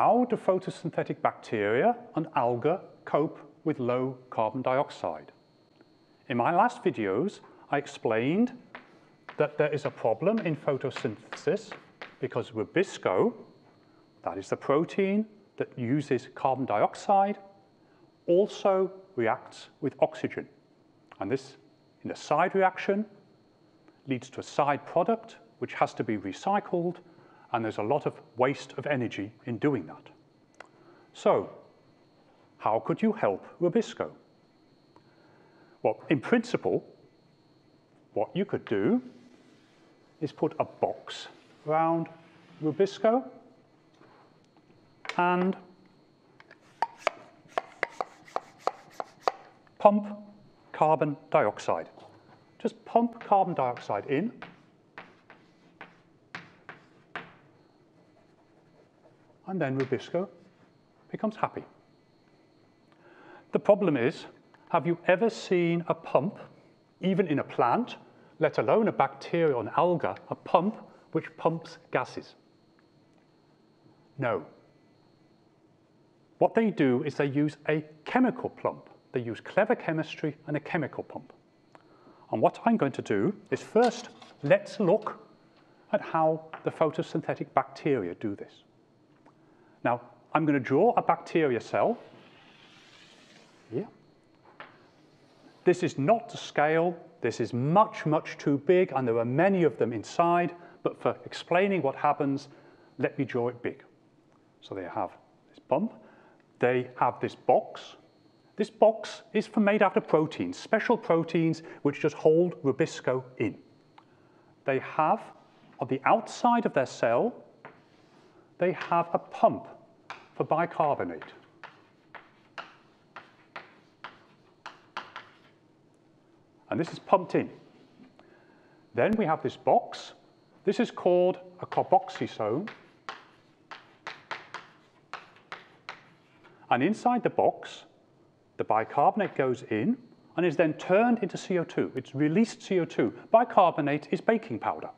how do photosynthetic bacteria and algae cope with low carbon dioxide? In my last videos, I explained that there is a problem in photosynthesis because rubisco, that is the protein that uses carbon dioxide, also reacts with oxygen. And this, in a side reaction, leads to a side product which has to be recycled, and there's a lot of waste of energy in doing that. So, how could you help rubisco? Well, in principle, what you could do is put a box around rubisco and pump carbon dioxide. Just pump carbon dioxide in, and then rubisco becomes happy. The problem is, have you ever seen a pump, even in a plant, let alone a bacteria or an alga, a pump which pumps gases? No. What they do is they use a chemical pump. They use clever chemistry and a chemical pump. And what I'm going to do is first, let's look at how the photosynthetic bacteria do this. Now, I'm going to draw a bacteria cell here. This is not to scale. This is much, much too big, and there are many of them inside. But for explaining what happens, let me draw it big. So they have this pump. They have this box. This box is made out of proteins, special proteins which just hold rubisco in. They have, on the outside of their cell, they have a pump for bicarbonate. And this is pumped in. Then we have this box. This is called a carboxysome. And inside the box, the bicarbonate goes in and is then turned into CO2. It's released CO2. Bicarbonate is baking powder.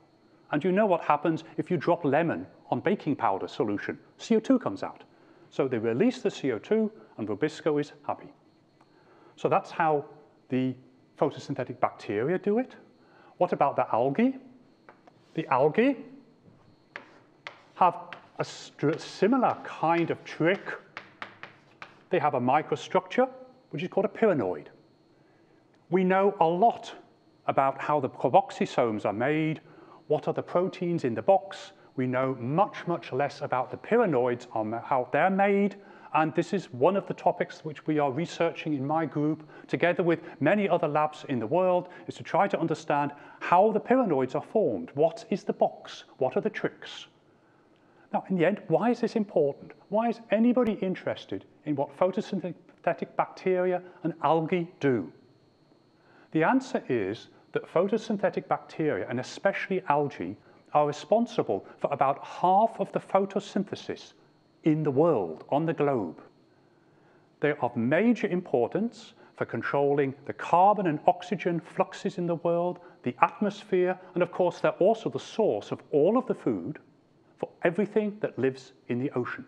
And you know what happens if you drop lemon on baking powder solution. CO2 comes out. So they release the CO2 and rubisco is happy. So that's how the photosynthetic bacteria do it. What about the algae? The algae have a similar kind of trick. They have a microstructure, which is called a pyrenoid. We know a lot about how the carboxysomes are made, what are the proteins in the box. We know much, much less about the pyrenoids, how they're made, and this is one of the topics which we are researching in my group, together with many other labs in the world, is to try to understand how the pyrenoids are formed. What is the box? What are the tricks? Now, in the end, why is this important? Why is anybody interested in what photosynthetic bacteria and algae do? The answer is that photosynthetic bacteria, and especially algae, are responsible for about half of the photosynthesis in the world, on the globe. They are of major importance for controlling the carbon and oxygen fluxes in the world, the atmosphere, and of course they're also the source of all of the food for everything that lives in the ocean.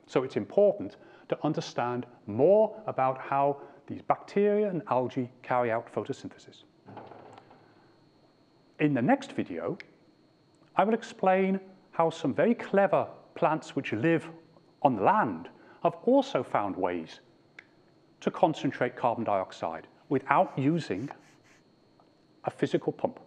So it's important to understand more about how these bacteria and algae carry out photosynthesis. In the next video, I will explain how some very clever plants which live on land have also found ways to concentrate carbon dioxide without using a physical pump.